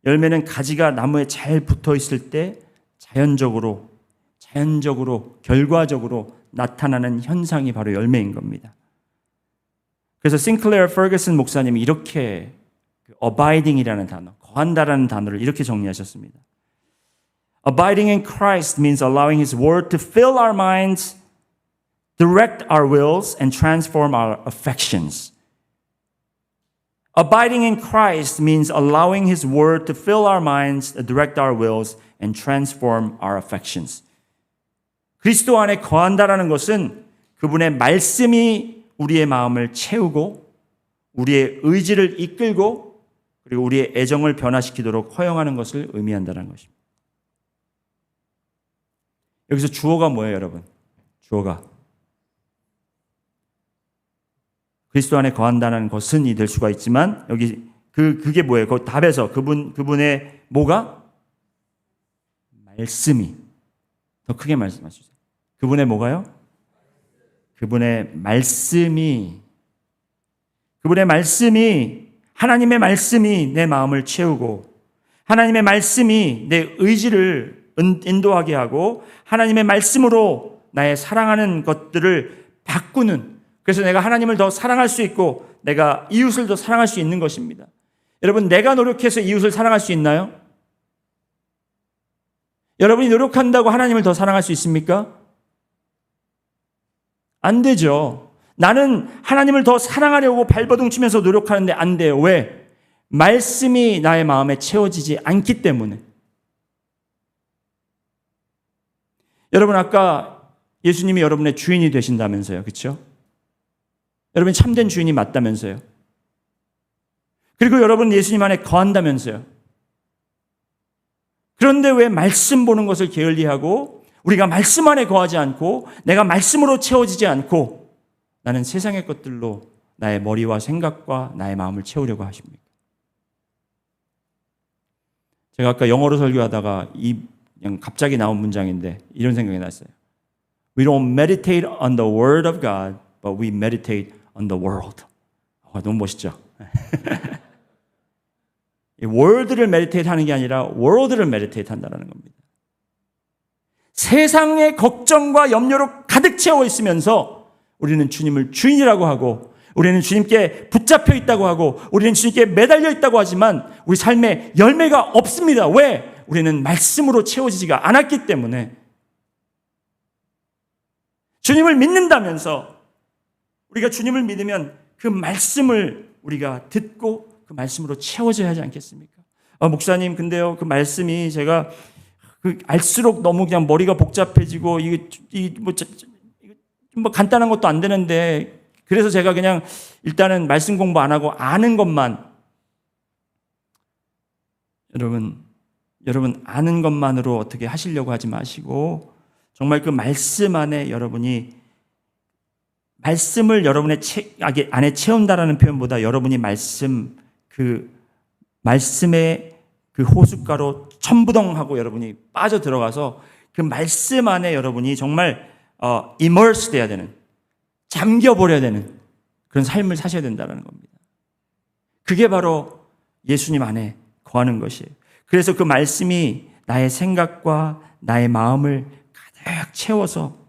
열매는 가지가 나무에 잘 붙어 있을 때 자연적으로 결과적으로 나타나는 현상이 바로 열매인 겁니다. 그래서 싱클레어 퍼거슨 목사님이 이렇게 abiding이라는 단어, 거한다라는 단어를 이렇게 정리하셨습니다. Abiding in Christ means allowing His Word to fill our minds, direct our wills, and transform our affections. Abiding in Christ means allowing His Word to fill our minds, direct our wills, and transform our affections. 그리스도 안에 거한다라는 것은 그분의 말씀이 우리의 마음을 채우고 우리의 의지를 이끌고 그리고 우리의 애정을 변화시키도록 허용하는 것을 의미한다는 것입니다. 여기서 주어가 뭐예요, 여러분? 주어가 그리스도 안에 거한다는 것은 이 될 수가 있지만 여기 그게 뭐예요? 그 답에서 그분의 뭐가? 말씀이 더 크게 말씀하시죠. 그분의 뭐가요? 그분의 말씀이 하나님의 말씀이 내 마음을 채우고 하나님의 말씀이 내 의지를 인도하게 하고 하나님의 말씀으로 나의 사랑하는 것들을 바꾸는 그래서 내가 하나님을 더 사랑할 수 있고 내가 이웃을 더 사랑할 수 있는 것입니다. 여러분 내가 노력해서 이웃을 사랑할 수 있나요? 여러분이 노력한다고 하나님을 더 사랑할 수 있습니까? 안 되죠. 나는 하나님을 더 사랑하려고 발버둥 치면서 노력하는데 안 돼요. 왜? 말씀이 나의 마음에 채워지지 않기 때문에. 여러분 아까 예수님이 여러분의 주인이 되신다면서요. 그렇죠? 여러분이 참된 주인이 맞다면서요. 그리고 여러분 예수님 안에 거한다면서요. 그런데 왜 말씀 보는 것을 게을리하고 우리가 말씀 안에 거하지 않고 내가 말씀으로 채워지지 않고 나는 세상의 것들로 나의 머리와 생각과 나의 마음을 채우려고 하십니까? 제가 아까 영어로 설교하다가 그냥 갑자기 나온 문장인데 이런 생각이 났어요. We don't meditate on the word of God, but we meditate on the world. 너무 멋있죠? 이 word를 meditate 하는 게 아니라 world를 meditate 한다는 겁니다. 세상의 걱정과 염려로 가득 채워 있으면서 우리는 주님을 주인이라고 하고 우리는 주님께 붙잡혀 있다고 하고 우리는 주님께 매달려 있다고 하지만 우리 삶에 열매가 없습니다. 왜? 우리는 말씀으로 채워지지가 않았기 때문에. 주님을 믿는다면서 우리가 주님을 믿으면 그 말씀을 우리가 듣고 그 말씀으로 채워져야 하지 않겠습니까? 목사님 근데요 그 말씀이 제가 알수록 너무 그냥 머리가 복잡해지고 이게 뭐 간단한 것도 안 되는데 그래서 제가 그냥 일단은 말씀 공부 안 하고 아는 것만 여러분 아는 것만으로 어떻게 하시려고 하지 마시고 정말 그 말씀 안에 여러분이 말씀을 여러분의 안에 채운다라는 표현보다 여러분이 말씀의 그 호숫가로 첨부덩하고 여러분이 빠져 들어가서 그 말씀 안에 여러분이 정말 immerse 돼야 되는 잠겨버려야 되는 그런 삶을 사셔야 된다는 겁니다. 그게 바로 예수님 안에 거하는 것이에요. 그래서 그 말씀이 나의 생각과 나의 마음을 가득 채워서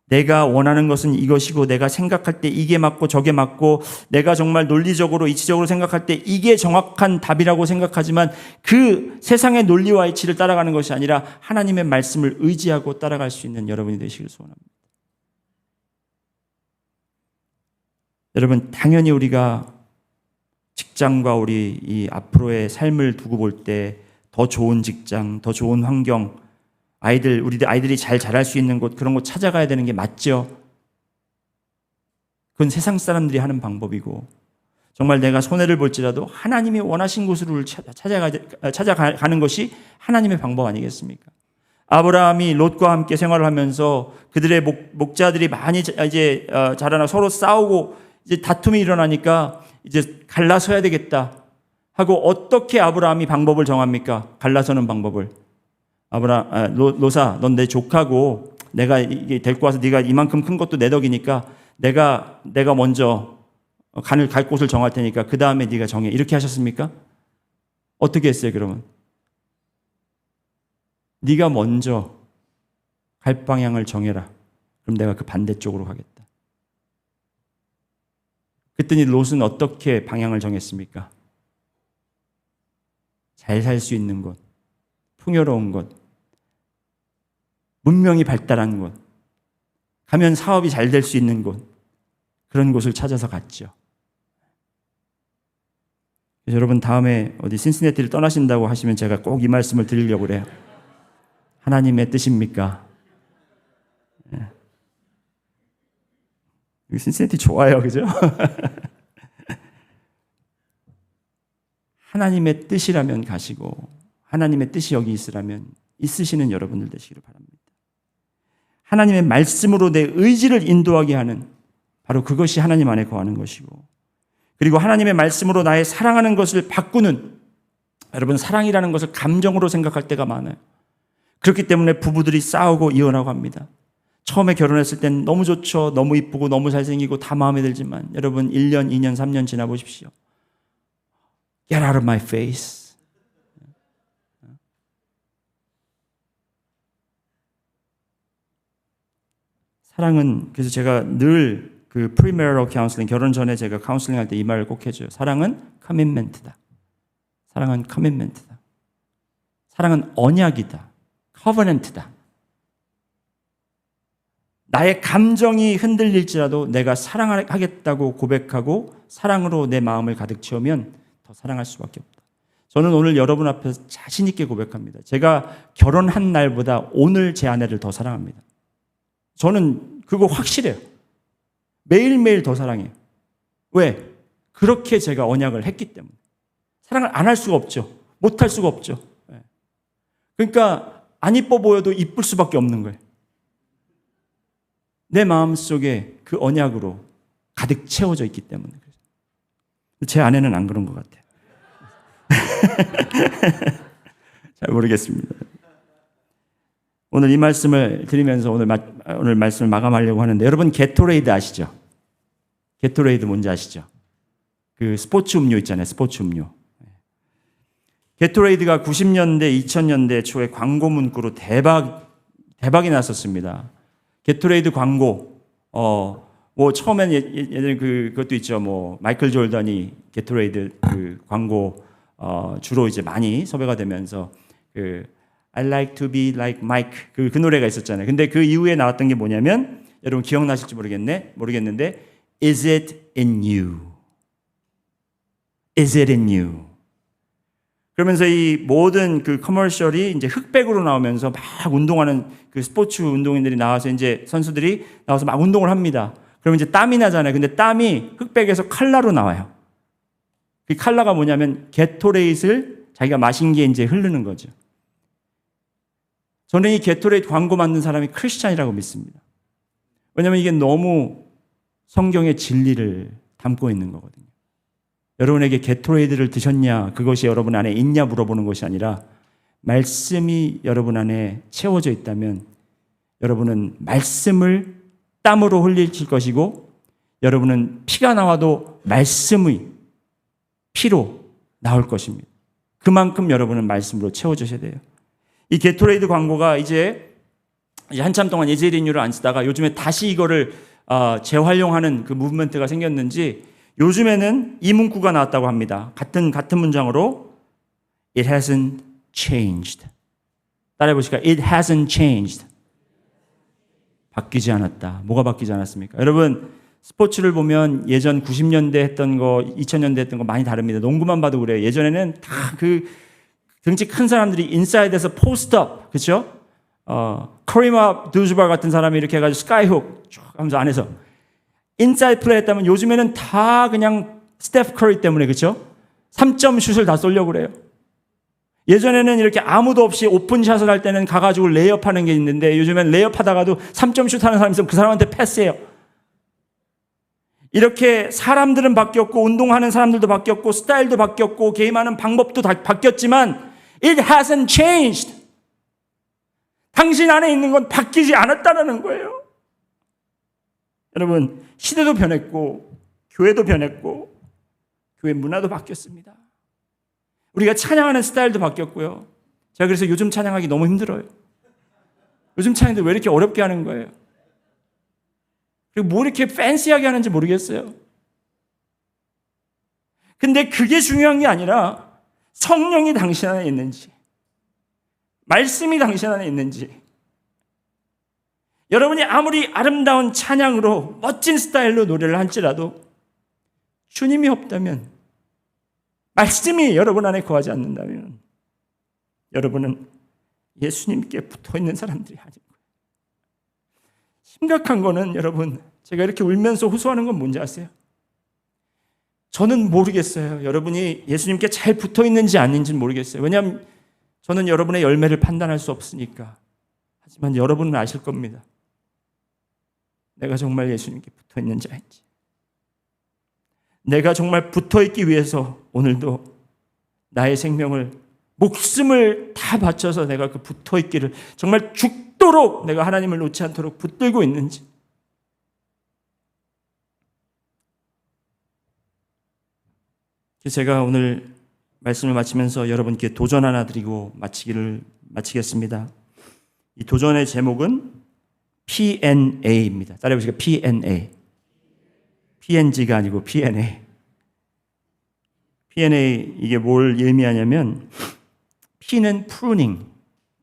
내가 원하는 것은 이것이고 내가 생각할 때 이게 맞고 저게 맞고 내가 정말 논리적으로 이치적으로 생각할 때 이게 정확한 답이라고 생각하지만 그 세상의 논리와 이치를 따라가는 것이 아니라 하나님의 말씀을 의지하고 따라갈 수 있는 여러분이 되시길 소원합니다. 여러분 당연히 우리가 직장과 우리 이 앞으로의 삶을 두고 볼 때 더 좋은 직장, 더 좋은 환경 우리 아이들이 잘 자랄 수 있는 곳, 그런 곳 찾아가야 되는 게 맞죠. 그건 세상 사람들이 하는 방법이고, 정말 내가 손해를 볼지라도 하나님이 원하신 곳으로 찾아가는 것이 하나님의 방법 아니겠습니까? 아브라함이 롯과 함께 생활을 하면서 그들의 목자들이 많이 이제 자라나 서로 싸우고 이제 다툼이 일어나니까 이제 갈라서야 되겠다 하고 어떻게 아브라함이 방법을 정합니까? 갈라서는 방법을. 로사, 넌 내 조카고 내가 이게 데리고 와서 네가 이만큼 큰 것도 내 덕이니까 내가 먼저 갈 곳을 정할 테니까 그 다음에 네가 정해. 이렇게 하셨습니까? 어떻게 했어요, 그러면? 네가 먼저 갈 방향을 정해라. 그럼 내가 그 반대쪽으로 가겠다. 그랬더니 롯은 어떻게 방향을 정했습니까? 잘 살 수 있는 곳, 풍요로운 곳, 문명이 발달한 곳, 가면 사업이 잘 될 수 있는 곳, 그런 곳을 찾아서 갔죠. 여러분 다음에 어디 신시내티를 떠나신다고 하시면 제가 꼭 이 말씀을 드리려고 그래요. 하나님의 뜻입니까? 여기 신시내티 좋아요, 그죠? 하나님의 뜻이라면 가시고 하나님의 뜻이 여기 있으라면 있으시는 여러분들 되시기를 바랍니다. 하나님의 말씀으로 내 의지를 인도하게 하는 바로 그것이 하나님 안에 거하는 것이고, 그리고 하나님의 말씀으로 나의 사랑하는 것을 바꾸는, 여러분 사랑이라는 것을 감정으로 생각할 때가 많아요. 그렇기 때문에 부부들이 싸우고 이혼하고 합니다. 처음에 결혼했을 땐 너무 좋죠. 너무 이쁘고 너무 잘생기고 다 마음에 들지만 여러분 1년, 2년, 3년 지나보십시오. Get out of my face. 사랑은, 그래서 제가 늘 그 premarital counseling, 결혼 전에 제가 카운슬링 할 때 이 말을 꼭 해줘요. 사랑은 commitment다. 사랑은 commitment다. 사랑은 언약이다. covenant다. 나의 감정이 흔들릴지라도 내가 사랑하겠다고 고백하고 사랑으로 내 마음을 가득 채우면 더 사랑할 수밖에 없다. 저는 오늘 여러분 앞에서 자신 있게 고백합니다. 제가 결혼한 날보다 오늘 제 아내를 더 사랑합니다. 저는 그거 확실해요. 매일매일 더 사랑해요. 왜? 그렇게 제가 언약을 했기 때문에. 사랑을 안 할 수가 없죠. 못 할 수가 없죠. 그러니까 안 이뻐 보여도 이쁠 수밖에 없는 거예요. 내 마음속에 그 언약으로 가득 채워져 있기 때문에. 제 아내는 안 그런 것 같아요. 잘 모르겠습니다. 오늘 이 말씀을 드리면서 오늘 말씀을 마감하려고 하는데, 여러분 게토레이드 아시죠? 게토레이드 뭔지 아시죠? 그 스포츠 음료 있잖아요. 스포츠 음료. 게토레이드가 90년대, 2000년대 초에 광고 문구로 대박이 났었습니다. 게토레이드 광고, 뭐 처음엔 예전에 그것도 있죠. 뭐 마이클 조던이 게토레이드 그 광고 주로 이제 많이 섭외가 되면서 그 I like to be like Mike 그 노래가 있었잖아요. 근데 그 이후에 나왔던 게 뭐냐면, 여러분 기억나실지 모르겠는데 Is it in you? Is it in you? 그러면서 이 모든 그 커머셜이 이제 흑백으로 나오면서 막 운동하는 그 스포츠 운동인들이 나와서 이제 선수들이 나와서 막 운동을 합니다. 그러면 이제 땀이 나잖아요. 근데 땀이 흑백에서 칼라로 나와요. 그 칼라가 뭐냐면 게토레이드를 자기가 마신 게 이제 흐르는 거죠. 저는 이 게토레이드 광고 만든 사람이 크리스찬이라고 믿습니다. 왜냐하면 이게 너무 성경의 진리를 담고 있는 거거든요. 여러분에게 게토레이드를 드셨냐, 그것이 여러분 안에 있냐 물어보는 것이 아니라, 말씀이 여러분 안에 채워져 있다면 여러분은 말씀을 땀으로 흘리실 것이고, 여러분은 피가 나와도 말씀의 피로 나올 것입니다. 그만큼 여러분은 말씀으로 채워주셔야 돼요. 이 게토레이드 광고가 이제 한참 동안 예제리뉴를 안 쓰다가 요즘에 다시 이거를 재활용하는 그 무브먼트가 생겼는지 요즘에는 이 문구가 나왔다고 합니다. 같은 문장으로 It hasn't changed. 따라해 보실까요? It hasn't changed. 바뀌지 않았다. 뭐가 바뀌지 않았습니까? 여러분 스포츠를 보면 예전 90년대 했던 거, 2000년대 했던 거 많이 다릅니다. 농구만 봐도 그래요. 예전에는 다 그 등치 큰 사람들이 인사이드에서 포스트업, 그렇죠? 커리마 두즈발 같은 사람이 이렇게 해가지고 스카이훅 쭉 하면서 안에서 인사이드 플레이 했다면 요즘에는 다 그냥 스테프 커리 때문에, 그렇죠? 3점 슛을 다 쏘려고 그래요. 예전에는 이렇게 아무도 없이 오픈샷을 할 때는 가가지고 레이업 하는 게 있는데, 요즘엔 레이업 하다가도 3점 슛 하는 사람이 있으면 그 사람한테 패스해요. 이렇게 사람들은 바뀌었고, 운동하는 사람들도 바뀌었고, 스타일도 바뀌었고, 게임하는 방법도 다 바뀌었지만 It hasn't changed. 당신 안에 있는 건 바뀌지 않았다는 거예요. 여러분, 시대도 변했고 교회도 변했고 교회 문화도 바뀌었습니다. 우리가 찬양하는 스타일도 바뀌었고요. 제가 그래서 요즘 찬양하기 너무 힘들어요. 요즘 찬양들 왜 이렇게 어렵게 하는 거예요? 그리고 뭐 이렇게 팬시하게 하는지 모르겠어요. 근데 그게 중요한 게 아니라 성령이 당신 안에 있는지, 말씀이 당신 안에 있는지, 여러분이 아무리 아름다운 찬양으로 멋진 스타일로 노래를 할지라도 주님이 없다면, 말씀이 여러분 안에 거하지 않는다면 여러분은 예수님께 붙어있는 사람들이 아닌 거예요. 심각한 거는 여러분, 제가 이렇게 울면서 호소하는 건 뭔지 아세요? 저는 모르겠어요. 여러분이 예수님께 잘 붙어있는지 아닌지는 모르겠어요. 왜냐하면 저는 여러분의 열매를 판단할 수 없으니까. 하지만 여러분은 아실 겁니다. 내가 정말 예수님께 붙어있는지 아닌지. 내가 정말 붙어있기 위해서 오늘도 나의 생명을, 목숨을 다 바쳐서 내가 그 붙어있기를, 정말 죽도록 내가 하나님을 놓지 않도록 붙들고 있는지. 제가 오늘 말씀을 마치면서 여러분께 도전 하나 드리고 마치겠습니다. 이 도전의 제목은 P&A입니다. 따라해보시죠. P&A. PNG가 아니고 P&A. P&A, 이게 뭘 의미하냐면, P는 pruning.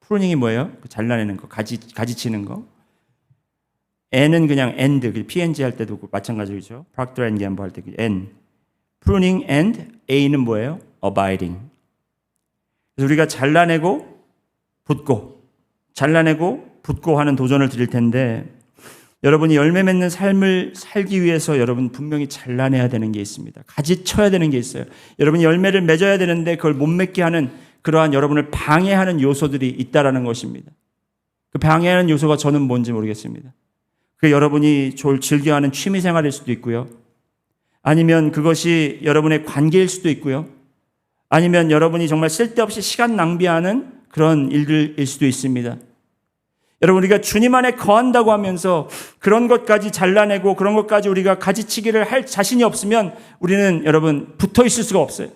pruning이 뭐예요? 잘라내는 거, 가지치는 거. N은 그냥 end, PNG 할 때도 마찬가지죠. Procter & Gamble 할 때 N. pruning and A는 뭐예요? abiding. 그래서 우리가 잘라내고 붙고, 잘라내고 붙고 하는 도전을 드릴 텐데, 여러분이 열매 맺는 삶을 살기 위해서 여러분 분명히 잘라내야 되는 게 있습니다. 가지쳐야 되는 게 있어요. 여러분이 열매를 맺어야 되는데 그걸 못 맺게 하는 그러한 여러분을 방해하는 요소들이 있다라는 것입니다. 그 방해하는 요소가 저는 뭔지 모르겠습니다. 그 여러분이 즐겨하는 취미 생활일 수도 있고요. 아니면 그것이 여러분의 관계일 수도 있고요. 아니면 여러분이 정말 쓸데없이 시간 낭비하는 그런 일들일 수도 있습니다. 여러분, 우리가 주님 안에 거한다고 하면서 그런 것까지 잘라내고 그런 것까지 우리가 가지치기를 할 자신이 없으면 우리는 여러분 붙어 있을 수가 없어요.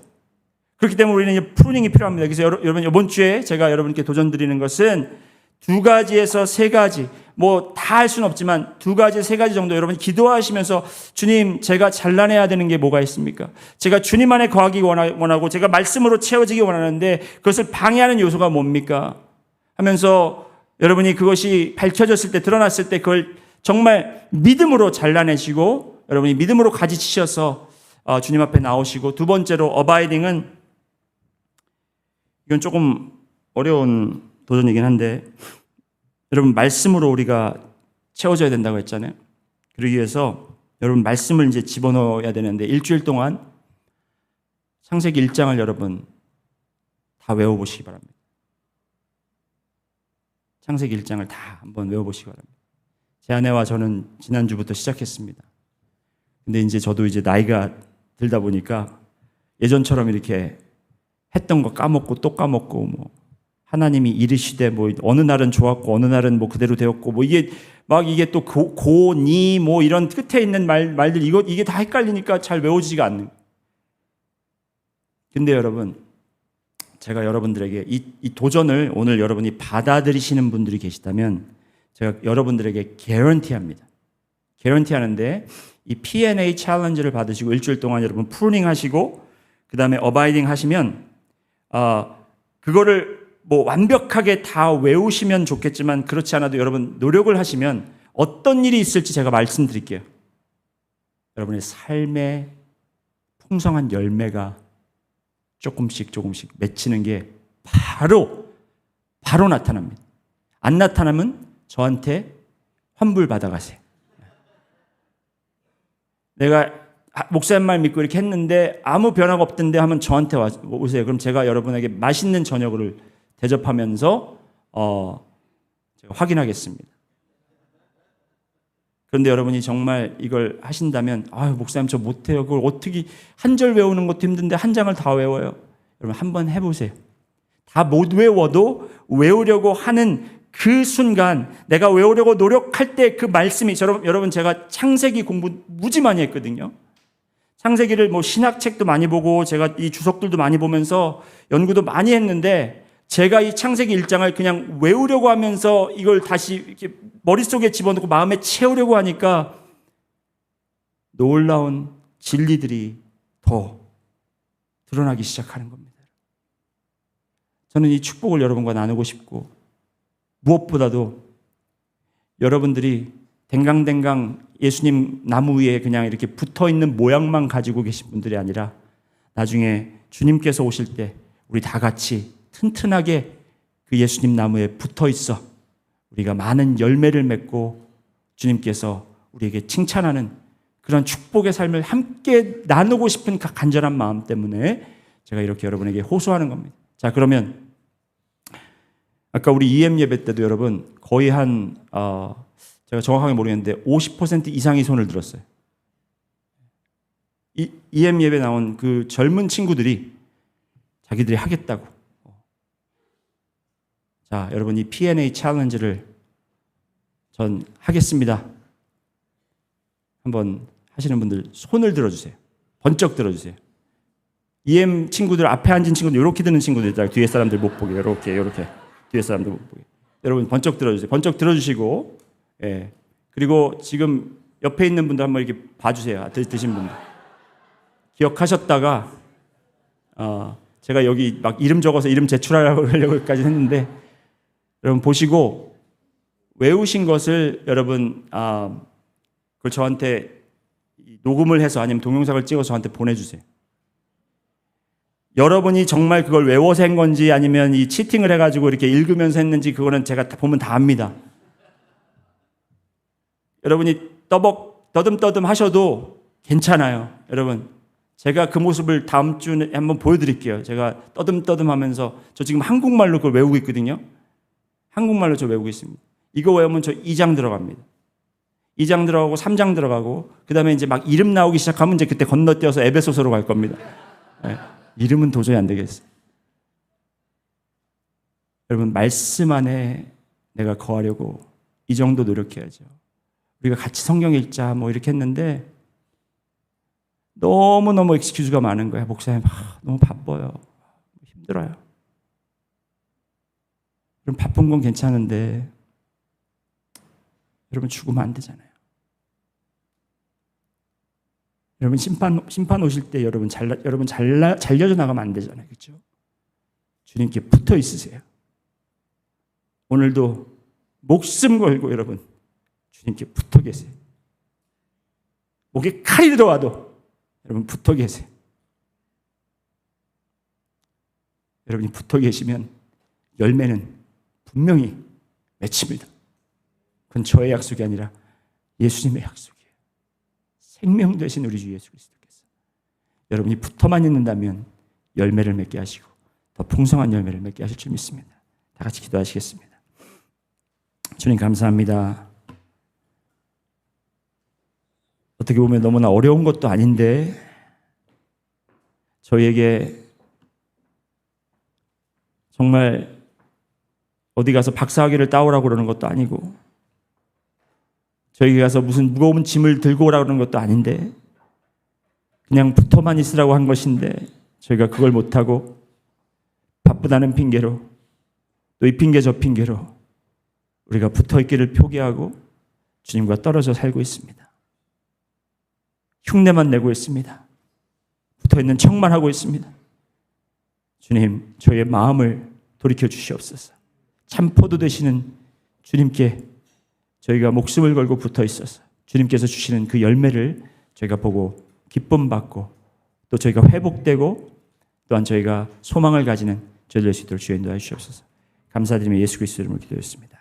그렇기 때문에 우리는 이제 프루닝이 필요합니다. 그래서 여러분 이번 주에 제가 여러분께 도전 드리는 것은 2가지에서 3가지, 뭐 다 할 수는 없지만 2가지, 3가지 정도 여러분 기도하시면서 주님, 제가 잘라내야 되는 게 뭐가 있습니까? 제가 주님 안에 거하기 원하고 제가 말씀으로 채워지기 원하는데 그것을 방해하는 요소가 뭡니까? 하면서 여러분이 그것이 밝혀졌을 때, 드러났을 때 그걸 정말 믿음으로 잘라내시고 여러분이 믿음으로 가지치셔서 주님 앞에 나오시고, 2번째로 어바이딩은, 이건 조금 어려운 도전이긴 한데, 여러분 말씀으로 우리가 채워져야 된다고 했잖아요. 그러기 위해서 여러분 말씀을 이제 집어넣어야 되는데, 일주일 동안 창세기 1장을 여러분 다 외워보시기 바랍니다. 창세기 1장을 다 한번 외워보시기 바랍니다. 제 아내와 저는 지난주부터 시작했습니다. 근데 이제 저도 이제 나이가 들다 보니까 예전처럼 이렇게 했던 거 까먹고 또 까먹고, 뭐 하나님이 이르시되 뭐 어느 날은 좋았고 어느 날은 뭐 그대로 되었고, 뭐 이게 막 이게 또 니 뭐 이런 끝에 있는 말들, 이게 다 헷갈리니까 잘 외워지지가 않는 거예요. 근데 여러분, 제가 여러분들에게 이 도전을 오늘 여러분이 받아들이시는 분들이 계시다면 제가 여러분들에게 개런티합니다. 개런티하는데, 이 P&A 챌린지를 받으시고 일주일 동안 여러분 프루닝 하시고 그 다음에 어바이딩 하시면 그거를 뭐 완벽하게 다 외우시면 좋겠지만, 그렇지 않아도 여러분 노력을 하시면 어떤 일이 있을지 제가 말씀드릴게요. 여러분의 삶의 풍성한 열매가 조금씩 맺히는 게 바로 나타납니다. 안 나타나면 저한테 환불 받아가세요. 내가 목사님 말 믿고 이렇게 했는데 아무 변화가 없던데 하면 저한테 오세요. 그럼 제가 여러분에게 맛있는 저녁을 대접하면서 제가 확인하겠습니다. 그런데 여러분이 정말 이걸 하신다면, 목사님 저 못해요. 그걸 어떻게, 한 절 외우는 것도 힘든데 한 장을 다 외워요. 여러분 한번 해보세요. 다 못 외워도 외우려고 하는 그 순간 내가 외우려고 노력할 때 그 말씀이 여러분 제가 창세기 공부 무지 많이 했거든요. 창세기를 뭐 신학책도 많이 보고 제가 이 주석들도 많이 보면서 연구도 많이 했는데 제가 이 창세기 1장을 그냥 외우려고 하면서 이걸 다시 이렇게 머릿속에 집어넣고 마음에 채우려고 하니까 놀라운 진리들이 더 드러나기 시작하는 겁니다. 저는 이 축복을 여러분과 나누고 싶고 무엇보다도 여러분들이 댕강댕강 예수님 나무 위에 그냥 이렇게 붙어있는 모양만 가지고 계신 분들이 아니라 나중에 주님께서 오실 때 우리 다 같이 튼튼하게 그 예수님 나무에 붙어있어 우리가 많은 열매를 맺고 주님께서 우리에게 칭찬하는 그런 축복의 삶을 함께 나누고 싶은 간절한 마음 때문에 제가 이렇게 여러분에게 호소하는 겁니다. 자, 그러면 아까 우리 EM 예배 때도 여러분 거의 제가 정확하게 모르겠는데 50% 이상이 손을 들었어요. EM 예배 나온 그 젊은 친구들이 자기들이 하겠다고. 자, 여러분 이 P&A 챌린지를 전 하겠습니다. 한번 하시는 분들 손을 들어주세요. 번쩍 들어주세요. EM 친구들 앞에 앉은 친구들 이렇게 드는 친구들 있잖아요. 뒤에 사람들 못 보게 이렇게 뒤에 사람들 못 보게. 여러분 번쩍 들어주세요. 번쩍 들어주시고 예. 그리고 지금 옆에 있는 분들 한번 이렇게 봐주세요. 드신 분들 기억하셨다가 제가 여기 막 이름 적어서 이름 제출하려고까지 했는데 여러분 보시고 외우신 것을 여러분 그걸 저한테 녹음을 해서 아니면 동영상을 찍어서 저한테 보내주세요. 여러분이 정말 그걸 외워서 한 건지 아니면 이 치팅을 해가지고 이렇게 읽으면서 했는지 그거는 제가 보면 다 압니다. 여러분이 떠듬떠듬 하셔도 괜찮아요. 여러분 제가 그 모습을 다음 주에 한번 보여드릴게요. 제가 떠듬떠듬 하면서 저 지금 한국말로 그걸 외우고 있거든요. 한국말로 저 외우고 있습니다. 이거 외우면 저 2장 들어갑니다. 2장 들어가고 3장 들어가고 그 다음에 이제 막 이름 나오기 시작하면 이제 그때 건너뛰어서 에베소서로 갈 겁니다. 네. 이름은 도저히 안 되겠어요. 여러분 말씀 안에 내가 거하려고 이 정도 노력해야죠. 우리가 같이 성경 읽자 뭐 이렇게 했는데 너무너무 엑스큐즈가 많은 거야. 목사님 너무 바빠요. 힘들어요. 그럼 바쁜 건 괜찮은데 여러분 죽으면 안 되잖아요. 여러분 심판 오실 때 여러분 잘려져 나가면 안 되잖아요. 그렇죠? 주님께 붙어 있으세요. 오늘도 목숨 걸고 여러분 주님께 붙어 계세요. 목에 칼이 들어와도 여러분 붙어 계세요. 여러분이 붙어 계시면 열매는 분명히 맺힙니다. 그건 저의 약속이 아니라 예수님의 약속이에요. 생명 되신 우리 주 예수 그리스도께서 여러분이 붙어만 있는다면 열매를 맺게 하시고 더 풍성한 열매를 맺게 하실 줄 믿습니다. 다 같이 기도하시겠습니다. 주님 감사합니다. 어떻게 보면 너무나 어려운 것도 아닌데 저희에게 정말 어디 가서 박사학위를 따오라고 그러는 것도 아니고 저희 가서 무슨 무거운 짐을 들고 오라고 그러는 것도 아닌데 그냥 붙어만 있으라고 한 것인데 저희가 그걸 못하고 바쁘다는 핑계로 또 이 핑계 저 핑계로 우리가 붙어있기를 포기하고 주님과 떨어져 살고 있습니다. 흉내만 내고 있습니다. 붙어있는 척만 하고 있습니다. 주님 저희의 마음을 돌이켜 주시옵소서. 참포도 되시는 주님께 저희가 목숨을 걸고 붙어 있어서 주님께서 주시는 그 열매를 저희가 보고 기쁨 받고 또 저희가 회복되고 또한 저희가 소망을 가지는 저희들 수 있도록 주여 인도해 주시옵소서. 감사드리며 예수 그리스도 이름으로 기도했습니다.